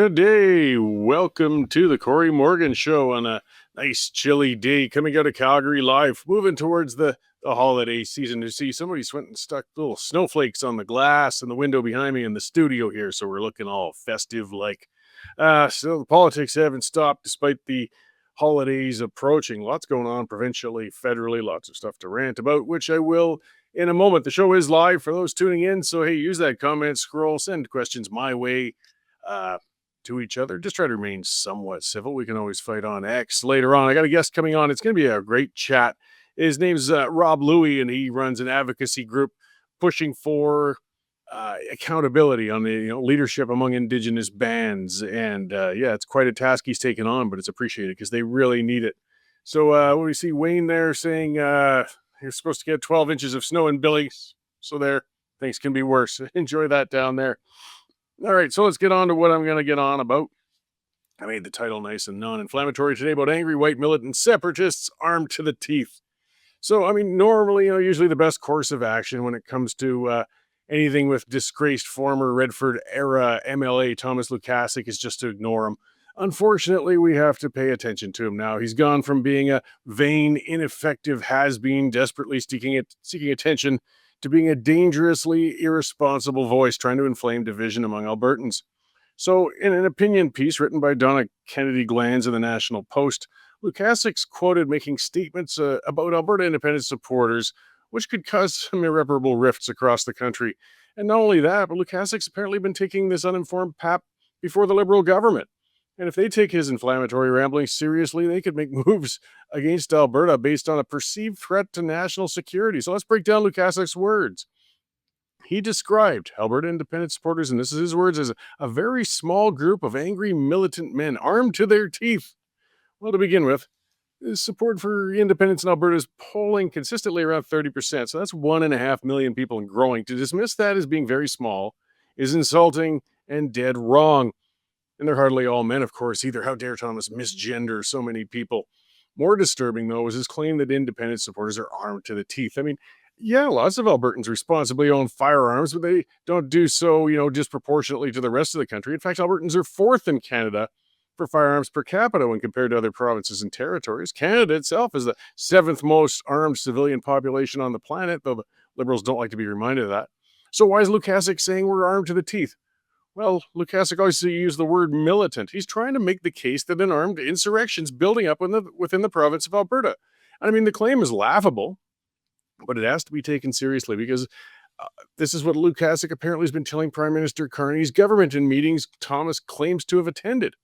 Good day. Welcome to the Cory Morgan Show on a nice chilly day coming out of Calgary live, moving towards the holiday season. To see somebody's went and stuck little snowflakes on the glass and the window behind me in the studio here, so we're looking all festive like. So the politics haven't stopped despite the holidays approaching. Lots going on provincially, federally, lots of stuff to rant about, which I will in a moment. The show is live for those tuning in, so hey, use that comment scroll, send questions my way. Uh, to each other. Just try to remain somewhat civil. We can always fight on X later on. I got a guest coming on. It's going to be a great chat. His name's Rob Louie, and he runs an advocacy group pushing for accountability on the leadership among Indigenous bands. And yeah, it's quite a task he's taken on, but it's appreciated because they really need it. So when we see Wayne there saying you're supposed to get 12 inches of snow in Billings, so there, things can be worse. Enjoy that down there. All right, so let's get on to what I'm going to get on about. I made the title nice and non-inflammatory today about angry white militant separatists armed to the teeth. So, I mean, normally, usually the best course of action when it comes to anything with disgraced former Redford-era MLA Thomas Lukaszuk is just to ignore him. Unfortunately, we have to pay attention to him now. He's gone from being a vain, ineffective has-been, desperately seeking attention, to being a dangerously irresponsible voice trying to inflame division among Albertans. So, in an opinion piece written by Donna Kennedy Glanz in the National Post, Lucassic's quoted making statements about Alberta independence supporters, which could cause some irreparable rifts across the country. And not only that, but Lucassic's apparently been taking this uninformed pap before the Liberal government. And if they take his inflammatory ramblings seriously, they could make moves against Alberta based on a perceived threat to national security. So let's break down Lucassic's words. He described Alberta independence supporters, and this is his words, as a very small group of angry militant men armed to their teeth. Well, to begin with, support for independence in Alberta is polling consistently around 30%. So that's 1.5 million people and growing. To dismiss that as being very small is insulting and dead wrong. And they're hardly all men, of course, either. How dare Thomas misgender so many people? More disturbing, though, was his claim that independent supporters are armed to the teeth. I mean, yeah, lots of Albertans responsibly own firearms, but they don't do so, disproportionately to the rest of the country. In fact, Albertans are fourth in Canada for firearms per capita when compared to other provinces and territories. Canada itself is the seventh most armed civilian population on the planet, though the Liberals don't like to be reminded of that. So why is Lucassic saying we're armed to the teeth? Well, Lucassic always used the word militant. He's trying to make the case that an armed insurrection's building up within the province of Alberta. I mean, the claim is laughable, but it has to be taken seriously because this is what Lucassic apparently has been telling Prime Minister Carney's government in meetings Thomas claims to have attended.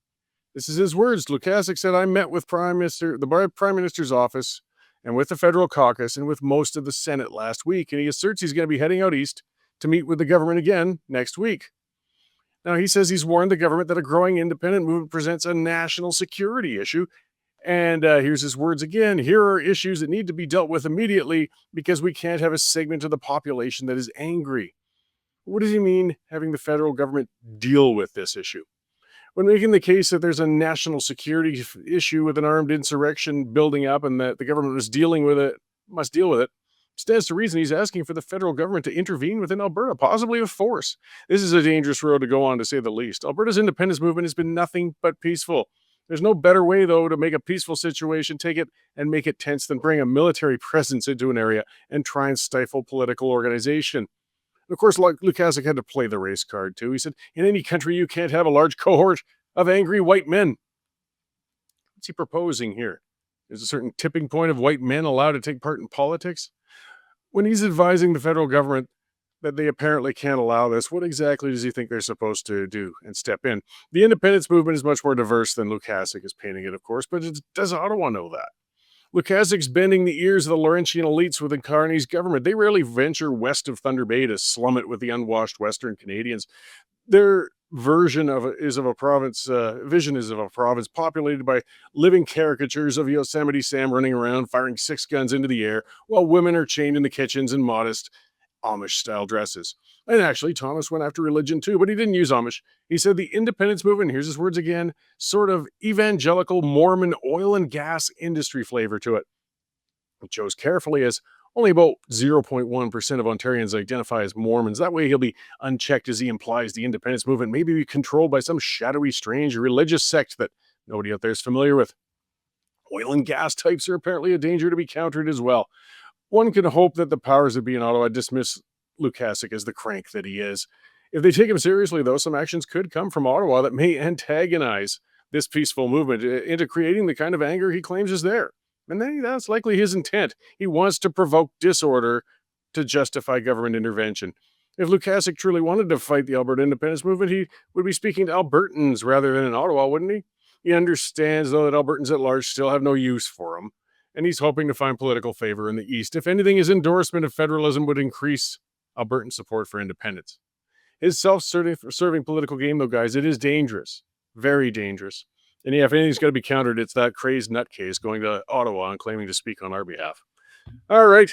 This is his words. Lucassic said, I met with the Prime Minister's office and with the federal caucus and with most of the Senate last week, and he asserts he's going to be heading out east to meet with the government again next week. Now, he says he's warned the government that a growing independent movement presents a national security issue. And here's his words again. Here are issues that need to be dealt with immediately because we can't have a segment of the population that is angry. What does he mean having the federal government deal with this issue? When making the case that there's a national security issue with an armed insurrection building up and that the government must deal with it, stands to reason he's asking for the federal government to intervene within Alberta, possibly with force. This is a dangerous road to go on, to say the least. Alberta's independence movement has been nothing but peaceful. There's no better way, though, to make a peaceful situation, take it and make it tense than bring a military presence into an area and try and stifle political organization. And of course, Lucassic had to play the race card, too. He said, in any country, you can't have a large cohort of angry white men. What's he proposing here? Is a certain tipping point of white men allowed to take part in politics? When he's advising the federal government that they apparently can't allow this, what exactly does he think they're supposed to do and step in? The independence movement is much more diverse than Lucassic is painting it, of course, but does Ottawa know that? Lucassic's bending the ears of the Laurentian elites within Carney's government. They rarely venture west of Thunder Bay to slum it with the unwashed Western Canadians. Their vision is of a province populated by living caricatures of Yosemite Sam running around, firing 6 guns into the air, while women are chained in the kitchens in modest Amish-style dresses. And actually, Thomas went after religion too, but he didn't use Amish. He said the independence movement, here's his words again, sort of evangelical Mormon oil and gas industry flavor to it. He chose carefully as Only about 0.1% of Ontarians identify as Mormons. That way he'll be unchecked as he implies the independence movement may be controlled by some shadowy, strange religious sect that nobody out there is familiar with. Oil and gas types are apparently a danger to be countered as well. One can hope that the powers that be in Ottawa dismiss Lucassic as the crank that he is. If they take him seriously, though, some actions could come from Ottawa that may antagonize this peaceful movement into creating the kind of anger he claims is there. And then that's likely his intent. He wants to provoke disorder to justify government intervention. If Lucassic truly wanted to fight the Alberta independence movement, he would be speaking to Albertans rather than in Ottawa, wouldn't he? He understands, though, that Albertans at large still have no use for him, and he's hoping to find political favor in the East. If anything, his endorsement of federalism would increase Albertan support for independence. His self-serving political game, though, guys, it is dangerous. Very dangerous. And yeah, if anything's got to be countered, it's that crazed nutcase going to Ottawa and claiming to speak on our behalf. All right.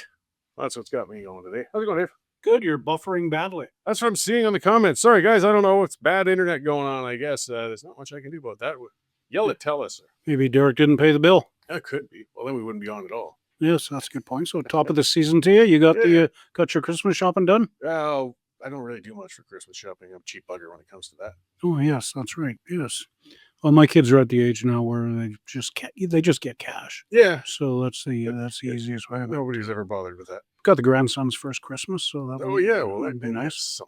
That's what's got me going today. How's it going, Dave? Good. You're buffering badly. That's what I'm seeing on the comments. Sorry, guys. I don't know. It's bad internet going on, I guess. There's not much I can do about that. Yell it, tell us. Maybe Derek didn't pay the bill. That could be. Well, then we wouldn't be on at all. Yes, that's a good point. So top of the season to you. You got got your Christmas shopping done? Well, I don't really do much for Christmas shopping. I'm a cheap bugger when it comes to that. Oh, yes, that's right. Yes. Well, my kids are at the age now where they just get cash. Yeah. So that's the easiest way. Nobody's ever bothered with that. Got the grandson's first Christmas, so that well, that'd be nice.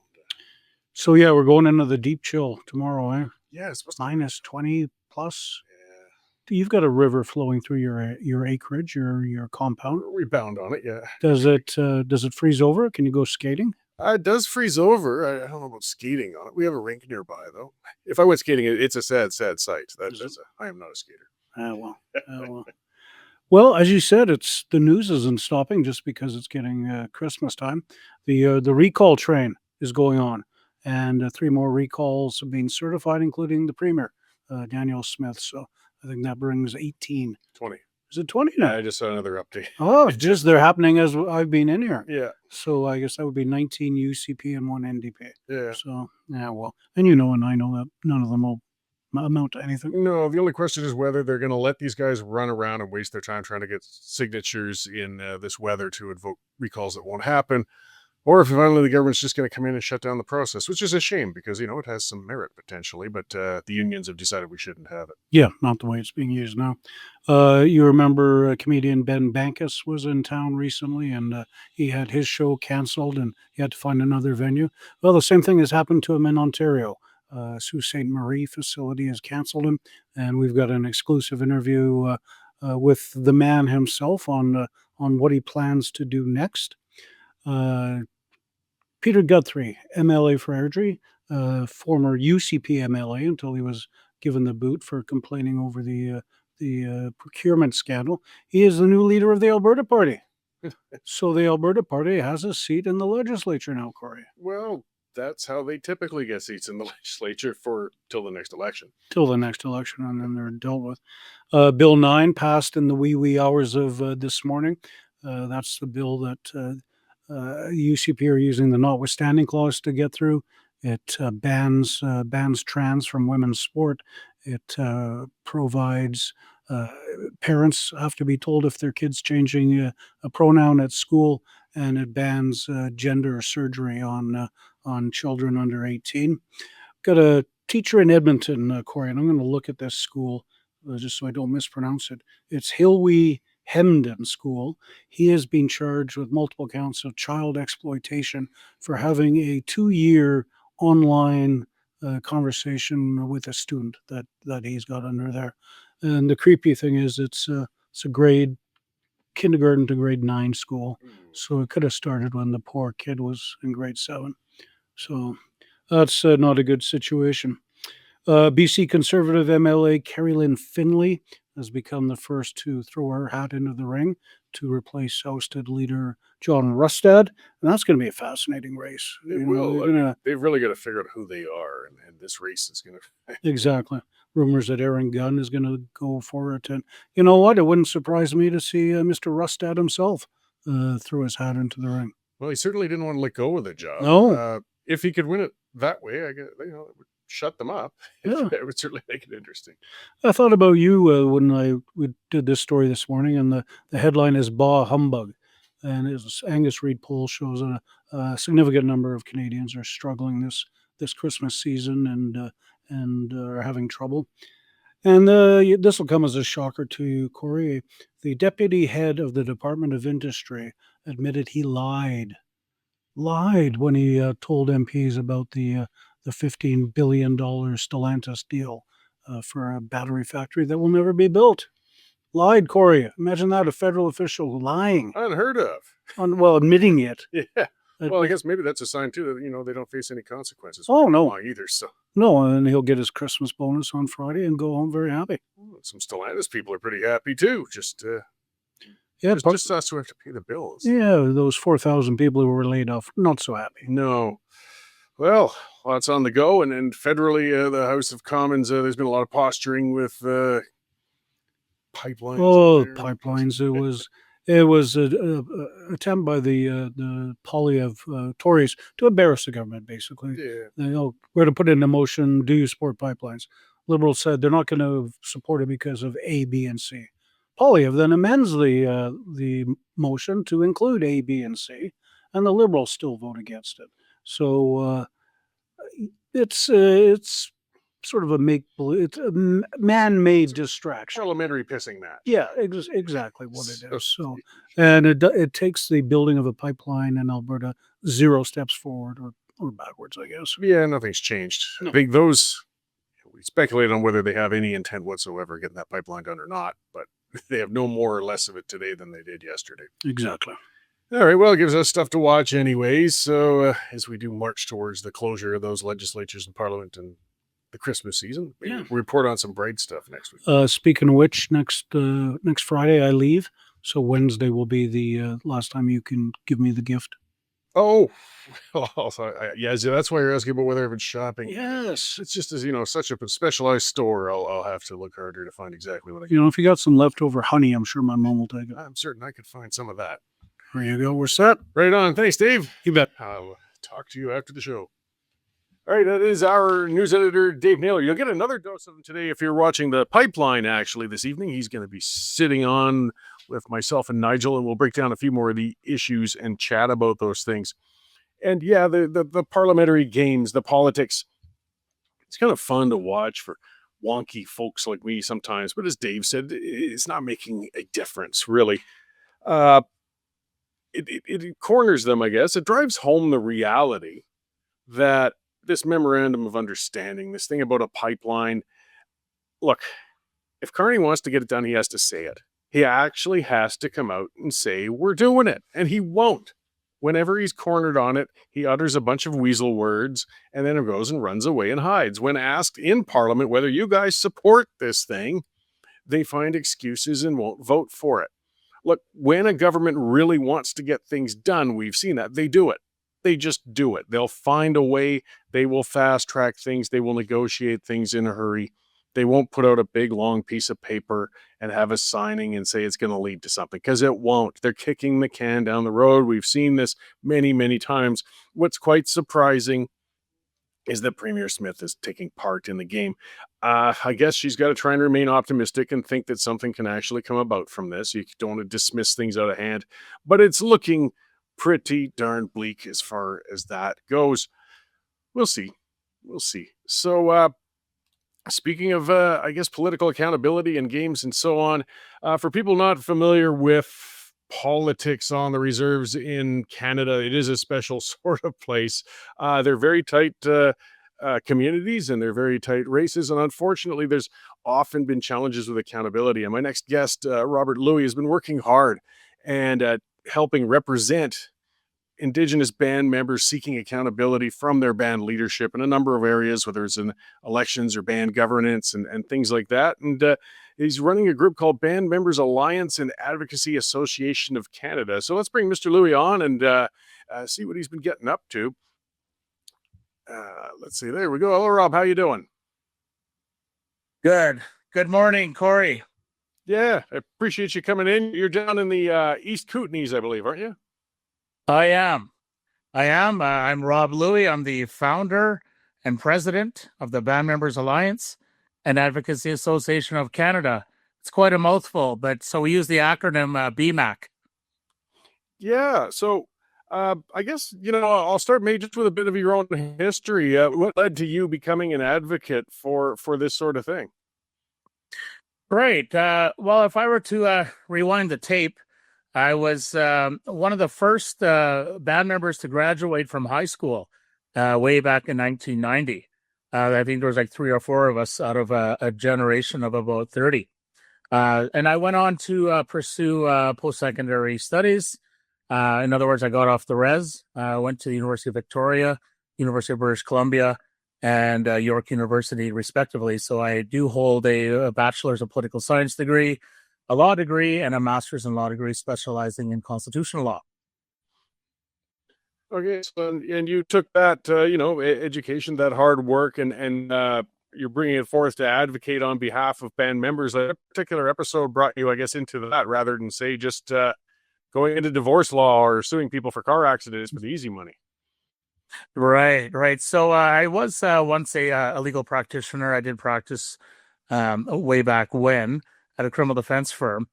So yeah, we're going into the deep chill tomorrow, eh? Yeah, it's minus 20 plus. Yeah. You've got a river flowing through your acreage, your compound. We bound on it, yeah. Does it freeze over? Can you go skating? It does freeze over. I don't know about skating on it. We have a rink nearby, though. If I went skating, it's a sad, sad sight. I am not a skater. Well, as you said, it's the news isn't stopping just because it's getting Christmas time. The recall train is going on, and 3 more recalls have been certified, including the Premier, Daniel Smith. So I think that brings 18. 20. Is it 20 now? I just saw another update. Oh, just they're happening as I've been in here. Yeah. So I guess that would be 19 UCP and 1 NDP. Yeah. So, yeah, well, and you know, and I know that none of them will amount to anything. No, the only question is whether they're going to let these guys run around and waste their time trying to get signatures in this weather to invoke recalls that won't happen, or if finally the government's just going to come in and shut down the process, which is a shame because, it has some merit potentially, but the unions have decided we shouldn't have it. Yeah, not the way it's being used now. You remember comedian Ben Bankus was in town recently, and he had his show canceled, and he had to find another venue. Well, the same thing has happened to him in Ontario. Sault Ste. Marie facility has canceled him, and we've got an exclusive interview with the man himself on what he plans to do next. Peter Guthrie, MLA for Airdrie, former UCP MLA until he was given the boot for complaining over the procurement scandal. He is the new leader of the Alberta Party. So the Alberta Party has a seat in the legislature now, Cory. Well, that's how they typically get seats in the legislature till the next election. Till the next election, and then they're dealt with. Bill 9 passed in the wee hours of this morning. That's the bill that UCP are using the notwithstanding clause to get through. It bans trans from women's sport. It provides parents have to be told if their kid's changing a pronoun at school, and it bans gender surgery on children under 18. Got a teacher in Edmonton, Cory, and I'm going to look at this school just so I don't mispronounce it. It's Hilwee Hemden School. He has been charged with multiple counts of child exploitation for having a 2-year online conversation with a student that he's got under there. And the creepy thing is it's a grade kindergarten to grade 9 school. So it could have started when the poor kid was in grade 7. So that's not a good situation. BC Conservative MLA Carrie Lynn Finlay has become the first to throw her hat into the ring to replace ousted leader John Rustad. And that's going to be a fascinating race. They've really got to figure out who they are, and this race is going to... Exactly. Rumors that Aaron Gunn is going to go for it. And you know what? It wouldn't surprise me to see Mr. Rustad himself throw his hat into the ring. Well, he certainly didn't want to let go of the job. No. If he could win it that way, I guess, it would shut them up. Yeah. It would certainly make it interesting. I thought about you when we did this story this morning, and the headline is "Bah Humbug." and his Angus Reid poll shows a significant number of Canadians are struggling this Christmas season and are having trouble. And this will come as a shocker to you, Cory. The deputy head of the Department of Industry admitted he lied when he told MPs about the $15 billion Stellantis deal for a battery factory that will never be built. Lied, Cory. Imagine that, a federal official lying. Unheard of. Admitting it. Yeah. Well, I guess maybe that's a sign, too, that, they don't face any consequences. Oh, no. Either, so. No, and he'll get his Christmas bonus on Friday and go home very happy. Some Stellantis people are pretty happy, too. Just us who have to pay the bills. Yeah, those 4,000 people who were laid off, not so happy. No. Well, lots on the go, and federally, the House of Commons, there's been a lot of posturing with pipelines. Oh, pipelines! It was an attempt by the Polyev Tories to embarrass the government. Basically, we're going to put in a motion. Do you support pipelines? Liberals said they're not going to support it because of A, B, and C. Polyev then amends the motion to include A, B, and C, and the Liberals still vote against it. So it's sort of it's a man-made distraction. Parliamentary pissing match. Yeah, exactly what it is. So, and it takes the building of a pipeline in Alberta 0 steps forward or backwards, I guess. Yeah, nothing's changed. No. I think we speculate on whether they have any intent whatsoever getting that pipeline done or not, but they have no more or less of it today than they did yesterday. Exactly. All right, well, it gives us stuff to watch anyways. So as we do march towards the closure of those legislatures and Parliament and the Christmas season, we'll report on some bright stuff next week. Speaking of which, next Friday I leave, so Wednesday will be the last time you can give me the gift. Oh, well, yeah, that's why you're asking about whether I've been shopping. Yes. It's just as, such a specialized store, I'll have to look harder to find exactly what I if you got some leftover honey, I'm sure my mom will take it. I'm certain I could find some of that. There you go. We're set. Right on. Thanks, Dave. You bet. I'll talk to you after the show. All right, that is our news editor, Dave Naylor. You'll get another dose of him today if you're watching the Pipeline, actually, this evening. He's going to be sitting on with myself and Nigel, and we'll break down a few more of the issues and chat about those things. And yeah, the parliamentary games, the politics, it's kind of fun to watch for wonky folks like me sometimes. But as Dave said, it's not making a difference, really. It corners them, I guess. It drives home the reality that this memorandum of understanding, this thing about a pipeline, look, if Carney wants to get it done, he has to say it. He actually has to come out and say, we're doing it. And he won't. Whenever he's cornered on it, he utters a bunch of weasel words and then goes and runs away and hides. When asked in Parliament whether you guys support this thing, they find excuses and won't vote for it. Look, when a government really wants to get things done, we've seen that, they do it. They just do it. They'll find a way. They will fast track things. They will negotiate things in a hurry. They won't put out a big, long piece of paper and have a signing and say it's going to lead to something, because it won't. They're kicking the can down the road. We've seen this many, many times. What's quite surprising is that Premier Smith is taking part in the game. I guess she's got to try and remain optimistic and think that something can actually come about from this. You don't want to dismiss things out of hand, but it's looking pretty darn bleak as far as that goes. We'll see. So, speaking of, I guess, political accountability and games and so on, for people not familiar with politics on the reserves in Canada, it is a special sort of place. They're very tight communities and they're very tight races. And unfortunately, there's often been challenges with accountability. And my next guest, Robert Louie, has been working hard and helping represent Indigenous band members seeking accountability from their band leadership in a number of areas, whether it's in elections or band governance and things like that. And he's running a group called Band Members Alliance and Advocacy Association of Canada. So let's bring Mr. Louie on and see what he's been getting up to. Let's see. There we go. Hello, Rob. How you doing? Good. Good morning, Cory. Yeah, I appreciate you coming in. You're down in the East Kootenays, I believe, aren't you? I am. I'm Rob Louie. I'm the founder and president of the Band Members Alliance and Advocacy Association of Canada. It's quite a mouthful, but so we use the acronym BMAC. Yeah. So, I guess, I'll start maybe just with a bit of your own history. What led to you becoming an advocate for this sort of thing? Great. Well, if I were to rewind the tape, I was one of the first band members to graduate from high school way back in 1990. I think there was like 3 or 4 of us out of a generation of about 30. And I went on to pursue post-secondary studies. In other words, I got off the res, went to the University of Victoria, University of British Columbia, and York University, respectively. So I do hold a bachelor's of political science degree, a law degree, and a master's in law degree specializing in constitutional law. Okay, so and you took that, education, that hard work, and you're bringing it forth to advocate on behalf of band members. A particular episode brought you, I guess, into that rather than say just going into divorce law or suing people for car accidents for the easy money. Right, right. So I was once a legal practitioner. I did practice way back when at a criminal defense firm.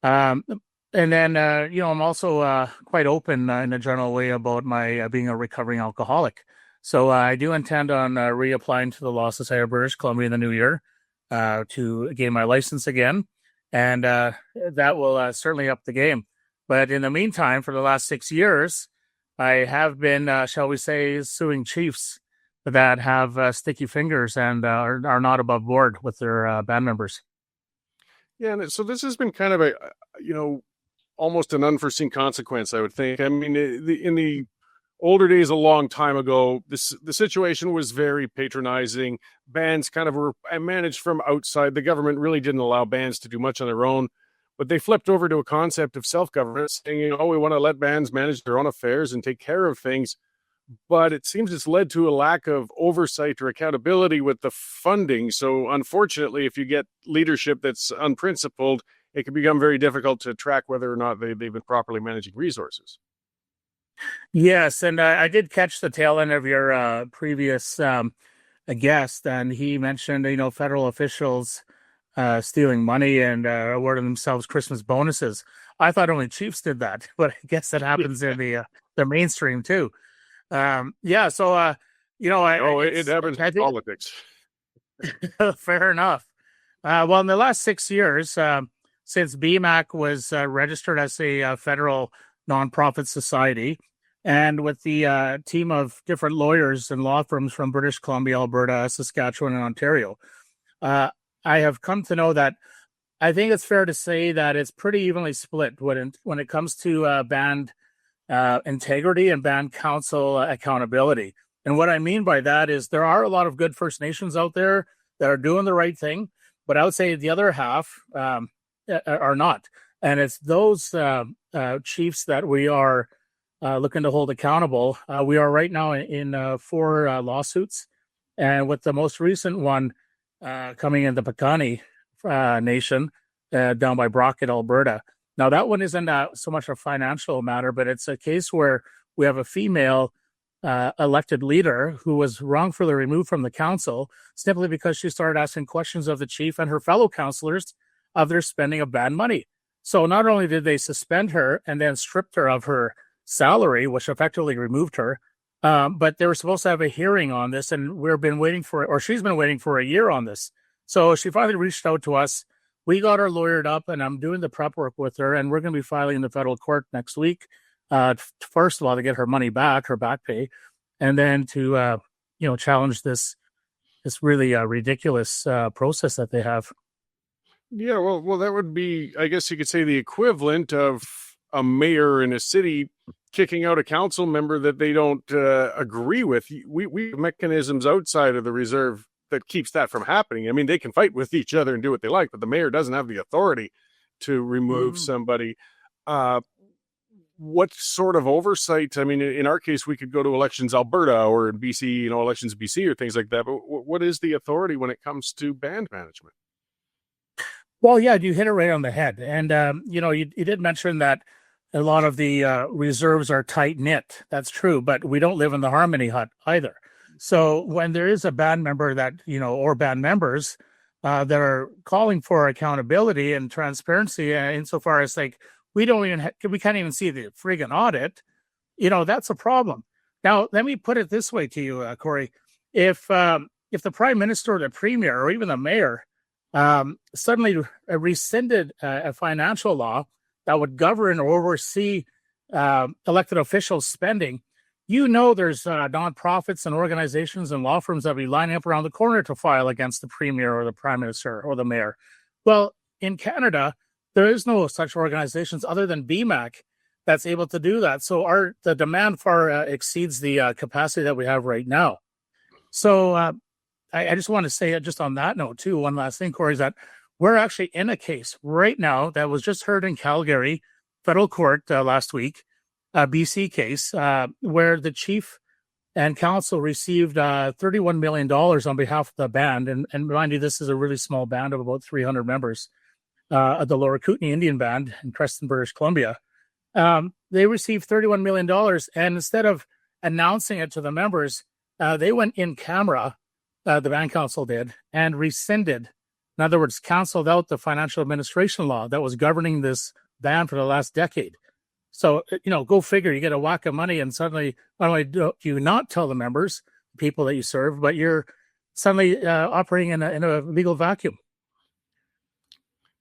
Um, and then, I'm also quite open in a general way about my being a recovering alcoholic. So I do intend on reapplying to the Law Society of British Columbia in the new year to gain my license again. And that will certainly up the game. But in the meantime, for the last 6 years, I have been, shall we say, suing chiefs that have sticky fingers and are not above board with their band members. Yeah, and so this has been kind of a, almost an unforeseen consequence, I would think. I mean, in the older days, a long time ago, the situation was very patronizing. Bands kind of were managed from outside. The government really didn't allow bands to do much on their own. But they flipped over to a concept of self-government, saying, we want to let bands manage their own affairs and take care of things. But it seems it's led to a lack of oversight or accountability with the funding. So unfortunately, if you get leadership that's unprincipled, it can become very difficult to track whether or not they've been properly managing resources. Yes, and I did catch the tail end of your previous guest, and he mentioned, federal officials stealing money and awarding themselves Christmas bonuses. I thought only chiefs did that, but I guess that happens in the mainstream too. Yeah. So, it happens in politics. Fair enough. Well, in the last 6 years, since BMAC was registered as a federal nonprofit society, and with the team of different lawyers and law firms from British Columbia, Alberta, Saskatchewan, and Ontario, I have come to know that I think it's fair to say that it's pretty evenly split when it comes to band integrity and band council accountability. And what I mean by that is there are a lot of good First Nations out there that are doing the right thing, but I would say the other half are not. And it's those chiefs that we are looking to hold accountable. We are right now in 4 lawsuits, and with the most recent one coming in the Piikani Nation down by Brockett, Alberta. Now, that one isn't so much a financial matter, but it's a case where we have a female elected leader who was wrongfully removed from the council simply because she started asking questions of the chief and her fellow councillors of their spending of band money. So not only did they suspend her and then stripped her of her salary, which effectively removed her, but they were supposed to have a hearing on this, and she's been waiting for a year on this. So she finally reached out to us. We got her lawyered up, and I'm doing the prep work with her, and we're going to be filing in the federal court next week. First of all, to get her money back, her back pay, and then to challenge this really ridiculous process that they have. Yeah, well, that would be, I guess you could say, the equivalent of a mayor in a city kicking out a council member that they don't agree with. We have mechanisms outside of the reserve that keeps that from happening. I mean, they can fight with each other and do what they like, but the mayor doesn't have the authority to remove somebody. What sort of oversight? I mean, in our case, we could go to Elections Alberta or in BC, Elections BC or things like that. But what is the authority when it comes to band management? Well, yeah, you hit it right on the head. And, you did mention that a lot of the reserves are tight knit. That's true, but we don't live in the Harmony Hut either. So when there is a band member that, or band members that are calling for accountability and transparency insofar as like we can't even see the friggin' audit. That's a problem. Now, let me put it this way to you, Cory. If the prime minister or the premier or even the mayor suddenly rescinded a financial law that would govern or oversee elected officials' spending, there's nonprofits and organizations and law firms that will be lining up around the corner to file against the premier or the prime minister or the mayor. Well, in Canada, there is no such organizations other than BMAC that's able to do that. So the demand far exceeds the capacity that we have right now. So I just want to say, just on that note too, one last thing, Cory, is that we're actually in a case right now that was just heard in Calgary federal court last week, a BC case where the chief and council received $31 million on behalf of the band. And mind you, this is a really small band of about 300 members of the Lower Kootenay Indian Band in Creston, British Columbia. They received $31 million. And instead of announcing it to the members, they went in camera, the band council did, and rescinded. In other words, canceled out the financial administration law that was governing this band for the last decade. So, go figure, you get a whack of money and suddenly not only do you not tell the members, people that you serve, but you're suddenly operating in a legal vacuum.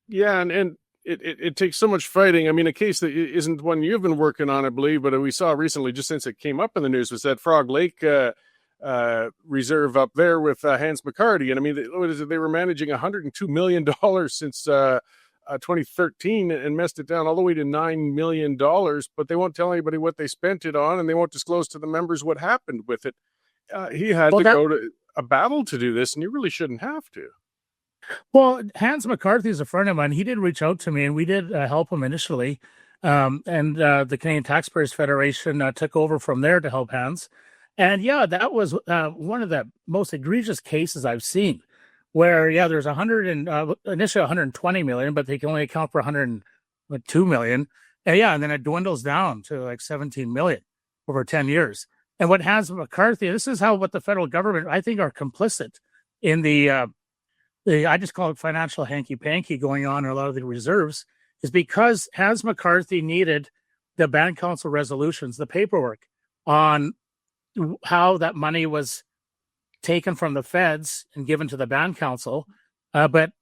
Yeah, and it takes so much fighting. I mean, a case that isn't one you've been working on, I believe, but we saw recently, just since it came up in the news, was that Frog Lake reserve up there with Hans McCarty. And I mean, they were managing $102 million since 2013 and messed it down all the way to $9 million, but they won't tell anybody what they spent it on, and they won't disclose to the members what happened with it. He had to go to a battle to do this, and you really shouldn't have to. Well, Hans McCarthy is a friend of mine. He did reach out to me, and we did help him initially. And the Canadian Taxpayers Federation took over from there to help Hans. And yeah, that was one of the most egregious cases I've seen, where there's initially 120 million, but they can only account for 102 million. And then it dwindles down to like 17 million over 10 years. And what Hans McCarthy, this is what the federal government, I think, are complicit in the I just call it financial hanky-panky going on in a lot of the reserves, is because Hans McCarthy needed the band council resolutions, the paperwork on how that money was taken from the feds and given to the band council, but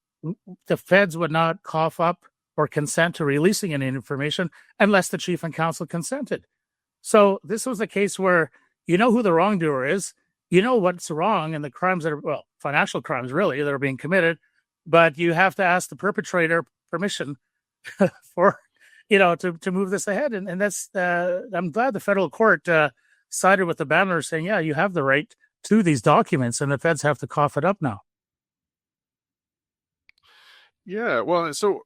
the feds would not cough up or consent to releasing any information unless the chief and council consented. So this was a case where who the wrongdoer is, what's wrong, and the crimes that are, financial crimes really, that are being committed, but you have to ask the perpetrator permission for, to move this ahead. And that's, I'm glad the federal court sided with the banner saying, you have the right to these documents, and the feds have to cough it up now. Yeah, well, so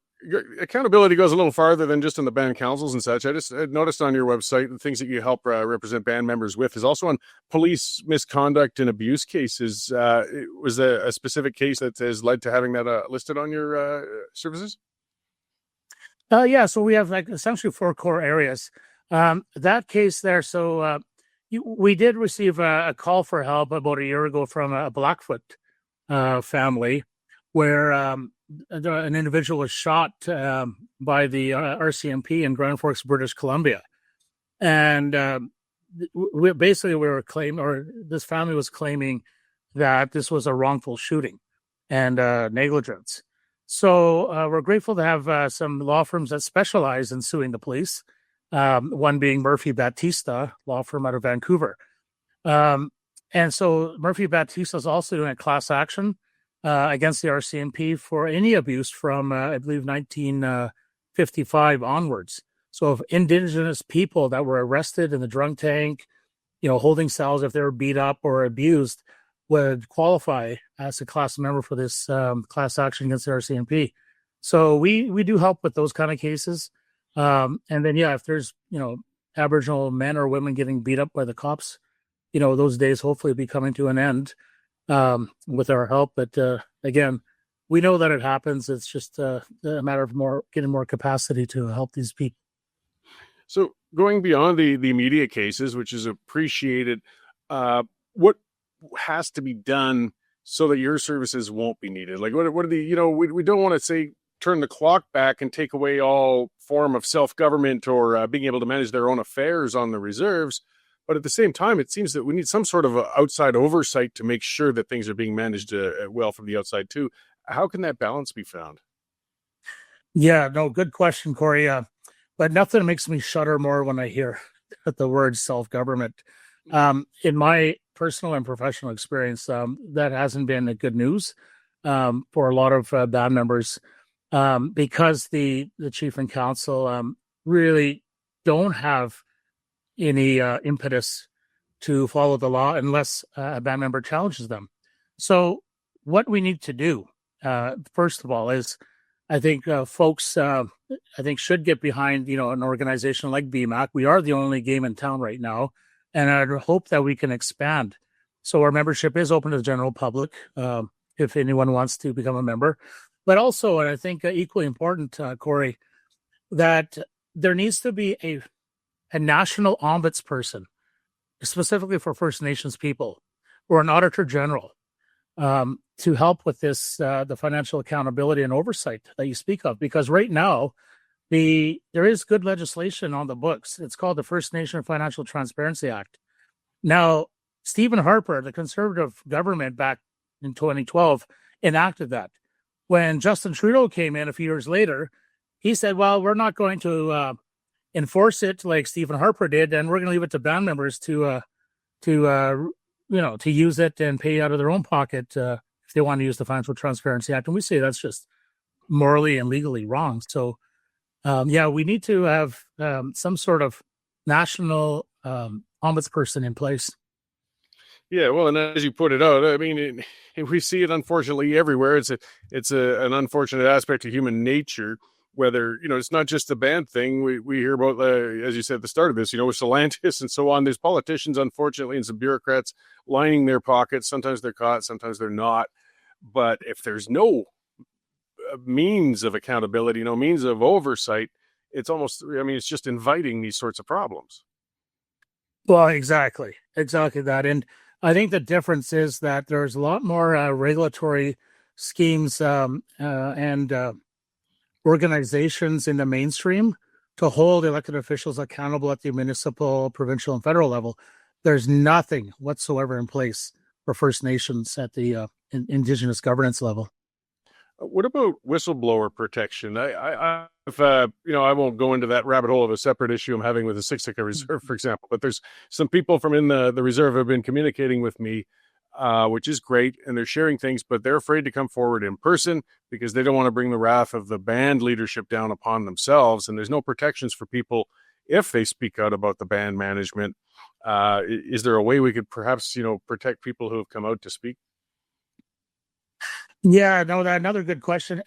accountability goes a little farther than just in the band councils and such. I noticed on your website the things that you help represent band members with is also on police misconduct and abuse cases. Was there a specific case that has led to having that listed on your services? So we have essentially 4 core areas. That case there, so we did receive a call for help about a year ago from a Blackfoot family where an individual was shot by the RCMP in Grand Forks, British Columbia. And we were claiming, or this family was claiming, that this was a wrongful shooting and negligence. So we're grateful to have some law firms that specialize in suing the police, one being Murphy Batista, law firm out of Vancouver. And so Murphy Batista is also doing a class action against the RCMP for any abuse from, I believe, 1955 onwards. So if Indigenous people that were arrested in the drunk tank, holding cells, if they were beat up or abused, would qualify as a class member for this class action against the RCMP. So we do help with those kind of cases. And then, if there's, Aboriginal men or women getting beat up by the cops, those days hopefully be coming to an end with our help. But again, we know that it happens. It's just a matter of getting more capacity to help these people. So going beyond the immediate cases, which is appreciated, what has to be done so that your services won't be needed? Like what are the, we don't want to say turn the clock back and take away all form of self-government or being able to manage their own affairs on the reserves. But at the same time, it seems that we need some sort of outside oversight to make sure that things are being managed well from the outside too. How can that balance be found? Yeah, no, good question, Cory. But nothing makes me shudder more when I hear the word self-government. In my personal and professional experience, that hasn't been the good news for a lot of band members because the chief and council really don't have any impetus to follow the law unless a band member challenges them. So what we need to do, first of all, is I think folks, I think should get behind, an organization like BMAC. We are the only game in town right now, and I hope that we can expand. So our membership is open to the general public if anyone wants to become a member. But also, and I think equally important, Cory, that there needs to be a national ombudsperson, specifically for First Nations people, or an auditor general, to help with this, the financial accountability and oversight that you speak of. Because right now, there is good legislation on the books. It's called the First Nation Financial Transparency Act. Now, Stephen Harper, the Conservative government back in 2012, enacted that. When Justin Trudeau came in a few years later, he said, well, we're not going to enforce it like Stephen Harper did, and we're going to leave it to band members to use it and pay out of their own pocket if they want to use the Financial Transparency Act. And we say that's just morally and legally wrong. So, we need to have some sort of national ombudsperson in place. Yeah, well, and as you put it out, I mean, we see it unfortunately everywhere. It's an unfortunate aspect of human nature. Whether it's not just a band thing. We hear about, as you said at the start of this, with Stellantis and so on. There's politicians, unfortunately, and some bureaucrats lining their pockets. Sometimes they're caught, sometimes they're not. But if there's no means of accountability, no means of oversight, it's almost, it's just inviting these sorts of problems. Well, exactly that. And I think the difference is that there's a lot more regulatory schemes and organizations in the mainstream to hold elected officials accountable at the municipal, provincial, and federal level. There's nothing whatsoever in place for First Nations at the Indigenous governance level. What about whistleblower protection? I won't go into that rabbit hole of a separate issue I'm having with the Siksika Reserve, for example, but there's some people from in the reserve have been communicating with me, which is great, and they're sharing things, but they're afraid to come forward in person because they don't want to bring the wrath of the band leadership down upon themselves, and there's no protections for people if they speak out about the band management. Is there a way we could perhaps, protect people who have come out to speak? Yeah, no, that's another good question.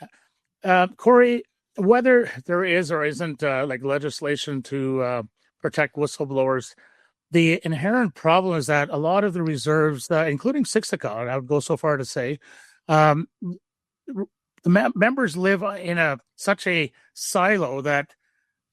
Cory, whether there is or isn't legislation to protect whistleblowers, the inherent problem is that a lot of the reserves, including Siksika, I would go so far to say, the members live in such a silo that,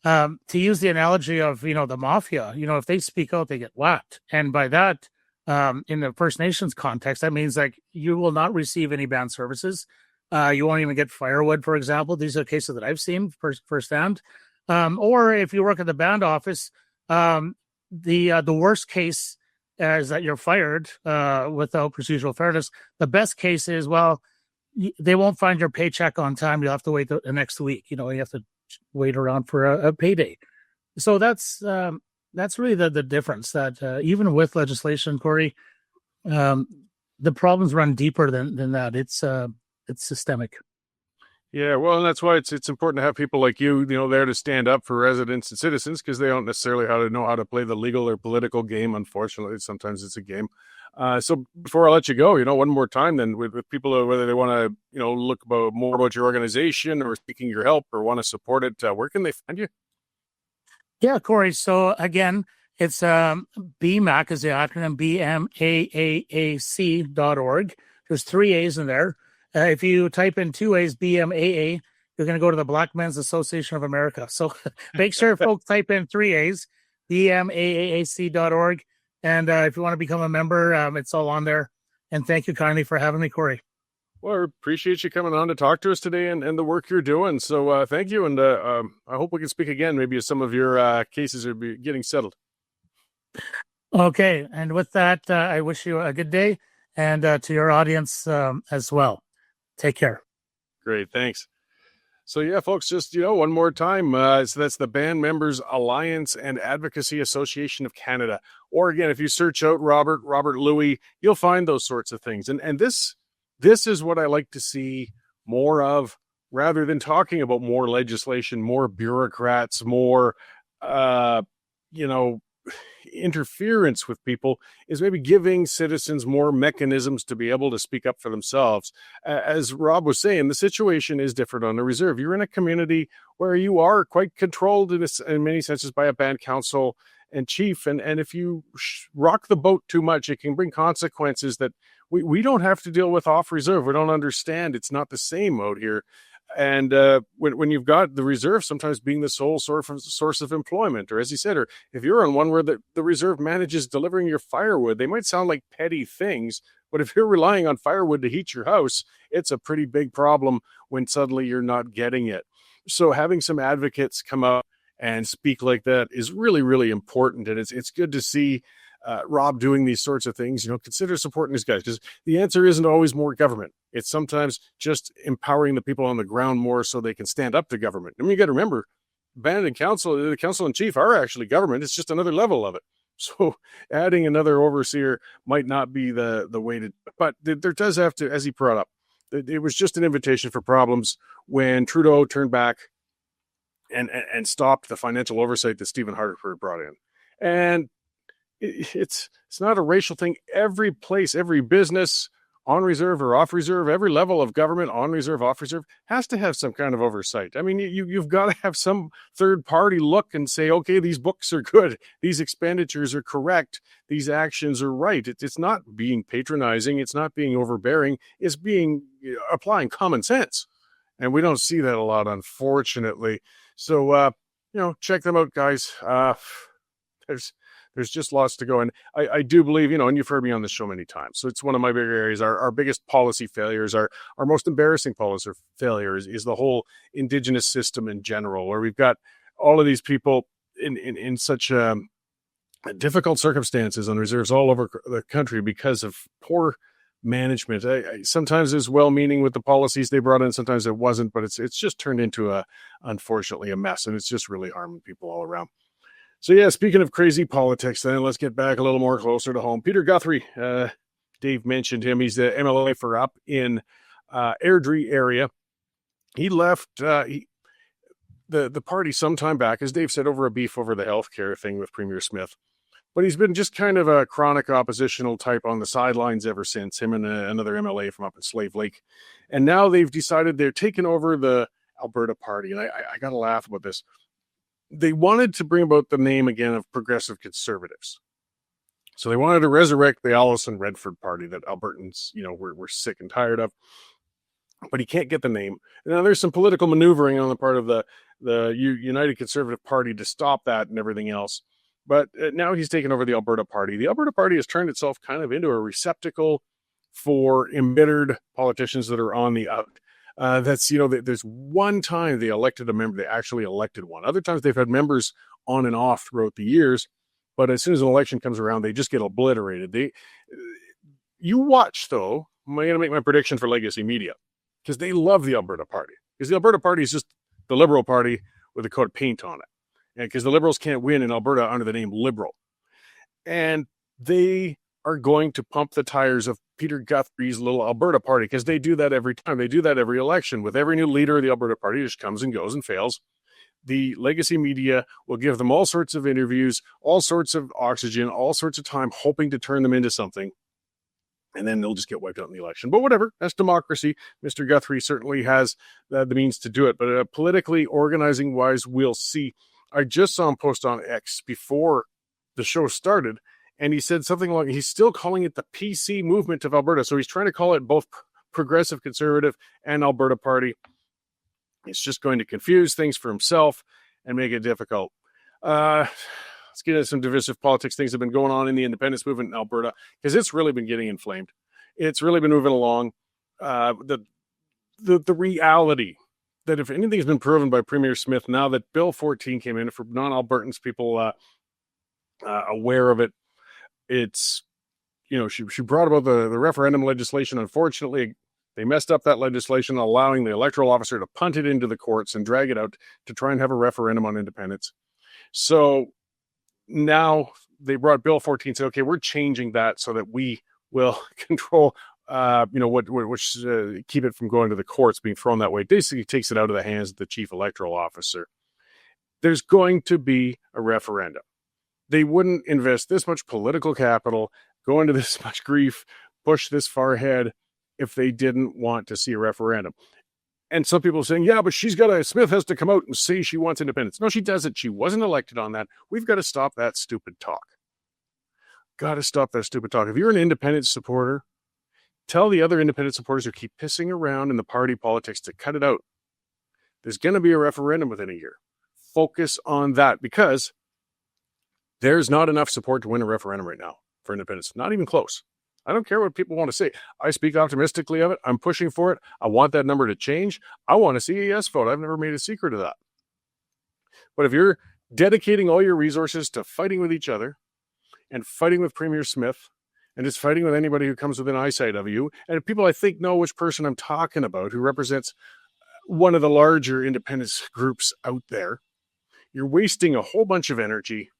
to use the analogy of, the mafia, if they speak out, they get whacked. And by that, in the First Nations context, that means you will not receive any band services. You won't even get firewood, for example. These are cases that I've seen firsthand. Or if you work at the band office, the worst case is that you're fired without procedural fairness. The best case is, they won't find your paycheck on time. You'll have to wait the next week. You have to wait around for a payday. So that's really the difference, that even with legislation, Cory, the problems run deeper than that. It's systemic. Yeah, well, and that's why it's important to have people like you, there to stand up for residents and citizens, because they don't necessarily know how to play the legal or political game. Unfortunately, sometimes it's a game. So before I let you go, one more time, then with people, whether they want to, look more about your organization or seeking your help or want to support it, where can they find you? Yeah, Cory. So again, it's BMAC is the acronym, BMAAAC.org. There's 3 A's in there. If you type in 2 A's, BMAA, you're going to go to the Black Men's Association of America. So make sure folks type in 3 A's, BMAAC.org. And if you want to become a member, it's all on there. And thank you kindly for having me, Cory. Well, I appreciate you coming on to talk to us today and the work you're doing. So thank you. And I hope we can speak again, maybe as some of your cases are getting settled. Okay. And with that, I wish you a good day, and to your audience as well. Take care. Great. Thanks. So yeah, folks, just, one more time. So that's the Band Members Alliance and Advocacy Association of Canada. Or again, if you search out Robert Louie, you'll find those sorts of things. And this is what I like to see more of, rather than talking about more legislation, more bureaucrats, more, interference with people, is maybe giving citizens more mechanisms to be able to speak up for themselves. As Rob was saying, the situation is different on the reserve. You're in a community where you are quite controlled in many senses by a band council and chief. And if you rock the boat too much, it can bring consequences that we don't have to deal with off reserve. We don't understand. It's not the same out here. And when you've got the reserve sometimes being the sole source of employment, or as you said, or if you're on one where the reserve manages delivering your firewood, they might sound like petty things, but if you're relying on firewood to heat your house, it's a pretty big problem when suddenly you're not getting it. So having some advocates come out and speak like that is really, really important. And it's good to see Rob doing these sorts of things. Consider supporting these guys, because the answer isn't always more government. It's sometimes just empowering the people on the ground more so they can stand up to government. I mean, you got to remember, band and council, the council and chief are actually government. It's just another level of it. So adding another overseer might not be the way to, but there does have to, as he brought up, it was just an invitation for problems when Trudeau turned back and stopped the financial oversight that Stephen Harper brought in. And it's not a racial thing. Every place, every business, on reserve or off reserve, every level of government, on reserve, off reserve, has to have some kind of oversight. I mean, you've got to have some third party look and say, okay, these books are good, these expenditures are correct, these actions are right. It's not being patronizing, it's not being overbearing, it's being applying common sense. And we don't see that a lot, unfortunately. So, check them out, guys. There's just lots to go. And I do believe, and you've heard me on this show many times, so it's one of my bigger areas. Our biggest policy failures, our most embarrassing policy failures is the whole Indigenous system in general, where we've got all of these people in such difficult circumstances on reserves all over the country because of poor management. Sometimes it's well-meaning with the policies they brought in, sometimes it wasn't, but it's just turned into unfortunately a mess, and it's just really harming people all around. So yeah, speaking of crazy politics, then let's get back a little more closer to home. Peter Guthrie, Dave mentioned him. He's the MLA for up in Airdrie area. He left the party some time back, as Dave said, over a beef over the healthcare thing with Premier Smith. But he's been just kind of a chronic oppositional type on the sidelines ever since, him and another MLA from up in Slave Lake. And now they've decided they're taking over the Alberta party. And I got to laugh about this. They wanted to bring about the name again of Progressive Conservatives. So they wanted to resurrect the Alison Redford party that Albertans, were sick and tired of. But he can't get the name. And now there's some political maneuvering on the part of the United Conservative Party to stop that and everything else. But now he's taken over the Alberta party. The Alberta party has turned itself kind of into a receptacle for embittered politicians that are on the out. There's one time they elected a member, they actually elected one. Other times they've had members on and off throughout the years, but as soon as an election comes around, they just get obliterated. You watch, though, I'm going to make my prediction for Legacy Media, because they love the Alberta party. Because the Alberta party is just the Liberal Party with a coat of paint on it. And because the Liberals can't win in Alberta under the name Liberal. And they are going to pump the tires of Peter Guthrie's little Alberta party, because they do that every time. They do that every election. With every new leader of the Alberta party, just comes and goes and fails. The Legacy Media will give them all sorts of interviews, all sorts of oxygen, all sorts of time, hoping to turn them into something. And then they'll just get wiped out in the election. But whatever, that's democracy. Mr. Guthrie certainly has the means to do it. But politically, organizing-wise, we'll see. I just saw him post on X before the show started, and he said something like, he's still calling it the PC movement of Alberta. So he's trying to call it both Progressive Conservative and Alberta Party. It's just going to confuse things for himself and make it difficult. Let's get into some divisive politics. Things have been going on in the independence movement in Alberta, because it's really been getting inflamed. It's really been moving along. the reality that if anything's been proven by Premier Smith, now that Bill 14 came in, for non-Albertans, people aware of it, it's, she brought about the referendum legislation. Unfortunately, they messed up that legislation, allowing the electoral officer to punt it into the courts and drag it out to try and have a referendum on independence. So now they brought Bill 14, said, okay, we're changing that so that we will control, keep it from going to the courts, being thrown that way. It basically takes it out of the hands of the chief electoral officer. There's going to be a referendum. They wouldn't invest this much political capital, go into this much grief, push this far ahead if they didn't want to see a referendum. And some people are saying, yeah, but Smith has to come out and say she wants independence. No, she doesn't. She wasn't elected on that. We've got to stop that stupid talk. Got to stop that stupid talk. If you're an independent supporter, tell the other independent supporters who keep pissing around in the party politics to cut it out. There's going to be a referendum within a year. Focus on that, because there's not enough support to win a referendum right now for independence. Not even close. I don't care what people want to say. I speak optimistically of it. I'm pushing for it. I want that number to change. I want to see a yes vote. I've never made a secret of that. But if you're dedicating all your resources to fighting with each other and fighting with Premier Smith and just fighting with anybody who comes within eyesight of you, and people I think know which person I'm talking about, who represents one of the larger independence groups out there, you're wasting a whole bunch of energy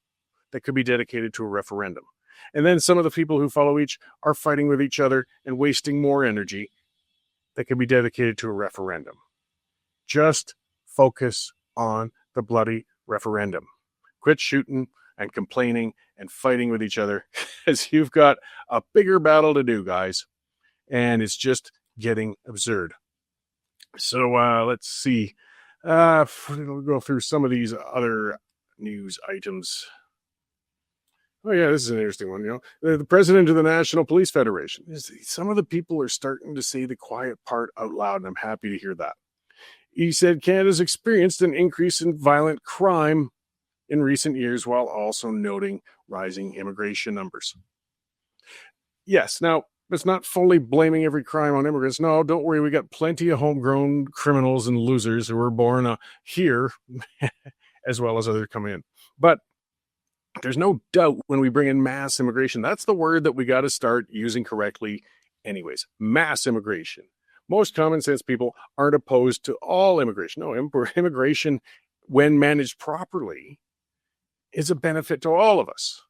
that could be dedicated to a referendum. And then some of the people who follow each are fighting with each other and wasting more energy that can be dedicated to a referendum. Just focus on the bloody referendum. Quit shooting and complaining and fighting with each other, because you've got a bigger battle to do, guys. And it's just getting absurd. So let's see. We'll go through some of these other news items. Oh, yeah, this is an interesting one. The president of the National Police Federation. Some of the people are starting to say the quiet part out loud, and I'm happy to hear that. He said Canada's experienced an increase in violent crime in recent years, while also noting rising immigration numbers. Yes, now, it's not fully blaming every crime on immigrants. No, don't worry. We got plenty of homegrown criminals and losers who were born here, as well as others come in. But there's no doubt when we bring in mass immigration, that's the word that we got to start using correctly anyways. Mass immigration. Most common sense people aren't opposed to all immigration. No, immigration, when managed properly, is a benefit to all of us.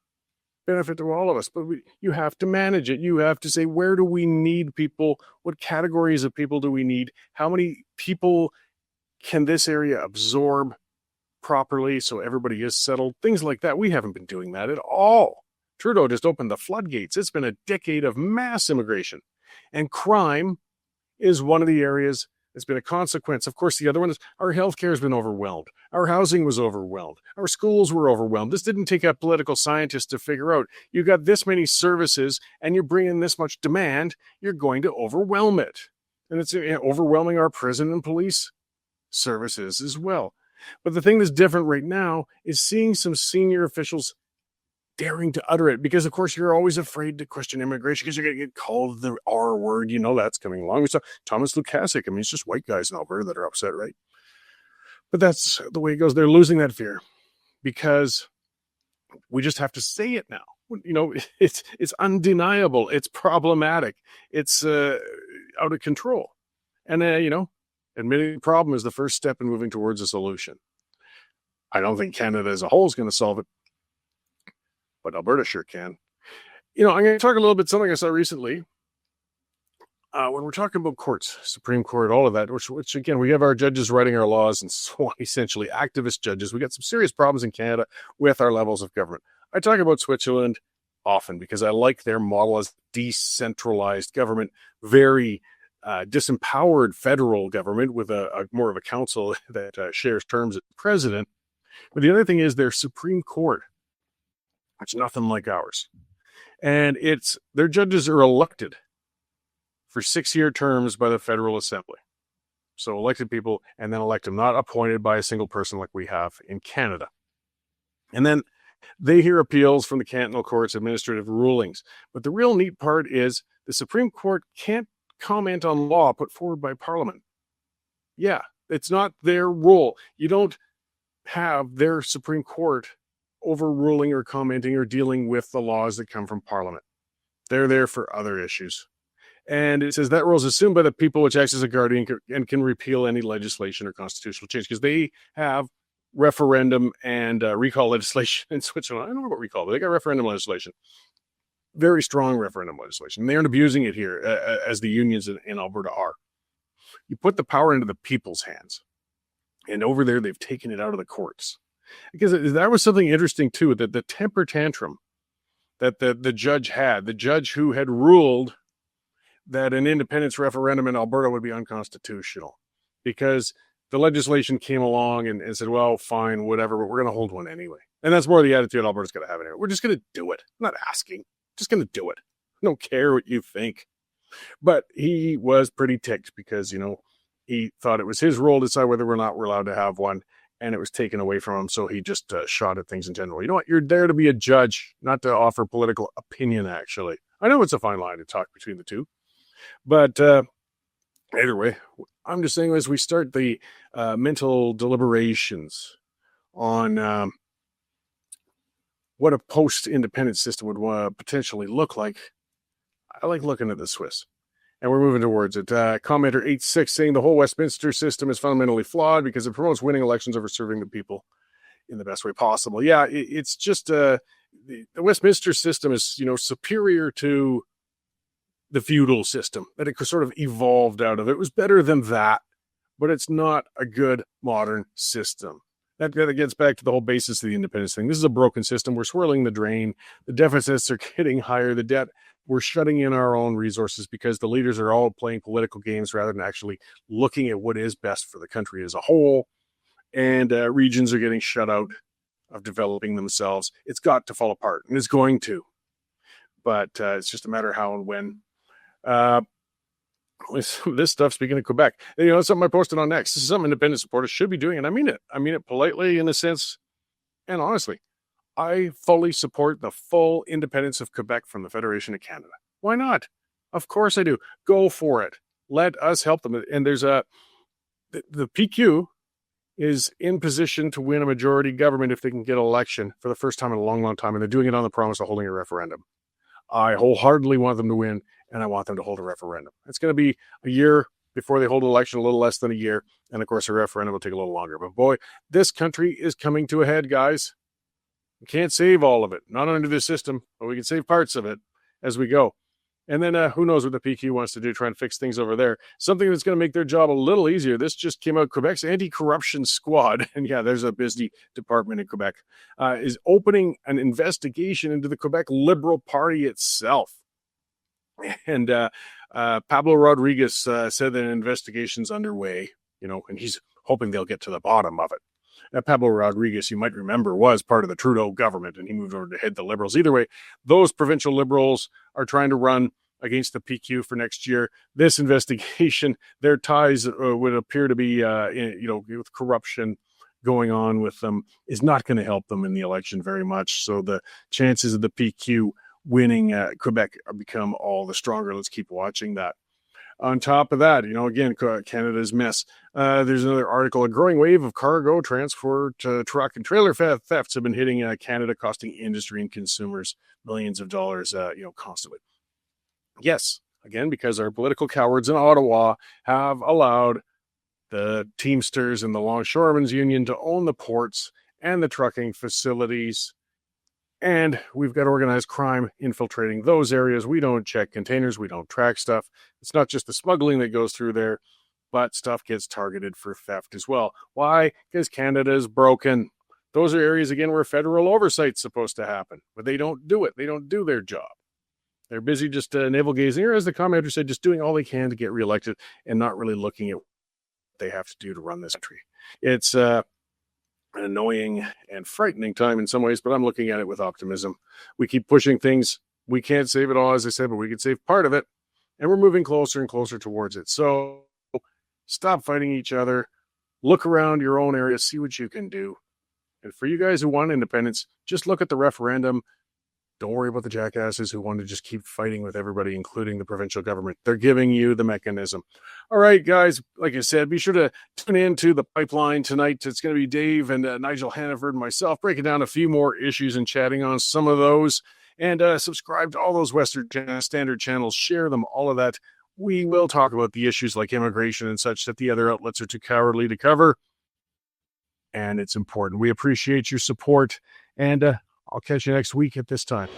But you have to manage it. You have to say, where do we need people? What categories of people do we need? How many people can this area absorb properly so everybody is settled? Things like that. We haven't been doing that at all. Trudeau just opened the floodgates. It's been a decade of mass immigration. And crime is one of the areas that's been a consequence. Of course, the other one is our healthcare has been overwhelmed. Our housing was overwhelmed. Our schools were overwhelmed. This didn't take a political scientist to figure out. You got this many services and you're bringing this much demand, you're going to overwhelm it. And it's overwhelming our prison and police services as well. But the thing that's different right now is seeing some senior officials daring to utter it, because of course you're always afraid to question immigration because you're going to get called the R word. That's coming along. We saw Thomas Lukaszuk. It's just white guys in Alberta that are upset, right? But that's the way it goes. They're losing that fear because we just have to say it now. It's undeniable. It's problematic. It's out of control. And admitting the problem is the first step in moving towards a solution. I don't think Canada as a whole is going to solve it, but Alberta sure can. I'm going to talk a little bit something I saw recently. When we're talking about courts, Supreme Court, all of that, which again, we have our judges writing our laws and so essentially activist judges. We got some serious problems in Canada with our levels of government. I talk about Switzerland often because I like their model as decentralized government, very disempowered federal government with a more of a council that shares terms with the president. But the other thing is their Supreme Court. It's nothing like ours. And their judges are elected for 6-year terms by the Federal Assembly. So elected people and then elect them, not appointed by a single person like we have in Canada. And then they hear appeals from the cantonal courts, administrative rulings. But the real neat part is the Supreme Court can't comment on law put forward by Parliament. Yeah, it's not their role. You don't have their Supreme Court overruling or commenting or dealing with the laws that come from Parliament. They're there for other issues. And it says that role is assumed by the people which acts as a guardian and can repeal any legislation or constitutional change, because they have referendum and recall legislation in Switzerland. I don't know about recall, but they got referendum legislation. Very strong referendum legislation. They aren't abusing it here, as the unions in Alberta are. You put the power into the people's hands. And over there, they've taken it out of the courts. Because that was something interesting, too, that the temper tantrum that the judge had, the judge who had ruled that an independence referendum in Alberta would be unconstitutional, because the legislation came along and said, well, fine, whatever, but we're going to hold one anyway. And that's more the attitude Alberta's going to have anyway. We're just going to do it. I'm not asking. Just going to do it. I don't care what you think. But he was pretty ticked because, he thought it was his role to decide whether or not we're allowed to have one, and it was taken away from him. So he just shot at things in general. You know what? You're there to be a judge, not to offer political opinion, actually. I know it's a fine line to talk between the two. But either way, I'm just saying, as we start the mental deliberations on what a post-independence system would potentially look like, I like looking at the Swiss. And we're moving towards it. Commenter 86 saying the whole Westminster system is fundamentally flawed because it promotes winning elections over serving the people in the best way possible. Yeah, it's just the Westminster system is, superior to the feudal system that it sort of evolved out of. It was better than that, but it's not a good modern system. That gets back to the whole basis of the independence thing. This is a broken system. We're swirling the drain. The deficits are getting higher. The debt, we're shutting in our own resources because the leaders are all playing political games rather than actually looking at what is best for the country as a whole. And regions are getting shut out of developing themselves. It's got to fall apart, and it's going to. But it's just a matter of how and when. This stuff, speaking of Quebec, it's something I posted on X. This is something independent supporters should be doing, and I mean it. I mean it politely, in a sense, and honestly. I fully support the full independence of Quebec from the Federation of Canada. Why not? Of course I do. Go for it. Let us help them. And there's the PQ is in position to win a majority government if they can get an election for the first time in a long, long time, and they're doing it on the promise of holding a referendum. I wholeheartedly want them to win, and I want them to hold a referendum. It's going to be a year before they hold an election, a little less than a year, and of course a referendum will take a little longer. But boy, this country is coming to a head, guys. We can't save all of it, not under this system, but we can save parts of it as we go. And then who knows what the PQ wants to do, try and fix things over there. Something that's going to make their job a little easier. This just came out. Quebec's anti-corruption squad, and yeah, there's a busy department in Quebec, is opening an investigation into the Quebec Liberal Party itself. And Pablo Rodriguez said that an investigation's underway, and he's hoping they'll get to the bottom of it. Pablo Rodriguez, you might remember, was part of the Trudeau government, and he moved over to head the Liberals. Either way, those provincial Liberals are trying to run against the PQ for next year. This investigation, their ties would appear to be, with corruption going on with them, is not going to help them in the election very much. So the chances of the PQ winning Quebec become all the stronger. Let's keep watching that. On top of that, again, Canada's mess. There's another article. A growing wave of cargo transport, truck, and trailer thefts have been hitting Canada, costing industry and consumers millions of dollars, constantly. Yes, again, because our political cowards in Ottawa have allowed the Teamsters and the Longshoremen's Union to own the ports and the trucking facilities. And we've got organized crime infiltrating those areas. We don't check containers. We don't track stuff. It's not just the smuggling that goes through there, but stuff gets targeted for theft as well. Why? Because Canada is broken. Those are areas, again, where federal oversight's supposed to happen, but they don't do it. They don't do their job. They're busy just navel-gazing, or as the commenter said, just doing all they can to get reelected and not really looking at what they have to do to run this country. It's an annoying and frightening time in some ways, but I'm looking at it with optimism. We keep pushing things. We can't save it all, as I said, but we can save part of it, and we're moving closer and closer towards it. So stop fighting each other. Look around your own area, see what you can do. And for you guys who want independence, just look at the referendum. Don't worry about the jackasses who want to just keep fighting with everybody, including the provincial government. They're giving you the mechanism. All right, guys, like I said, be sure to tune in to The Pipeline tonight. It's going to be Dave and Nigel Hannaford and myself breaking down a few more issues and chatting on some of those. And subscribe to all those Western Standard channels. Share them, all of that. We will talk about the issues like immigration and such that the other outlets are too cowardly to cover. And it's important. We appreciate your support. And I'll catch you next week at this time.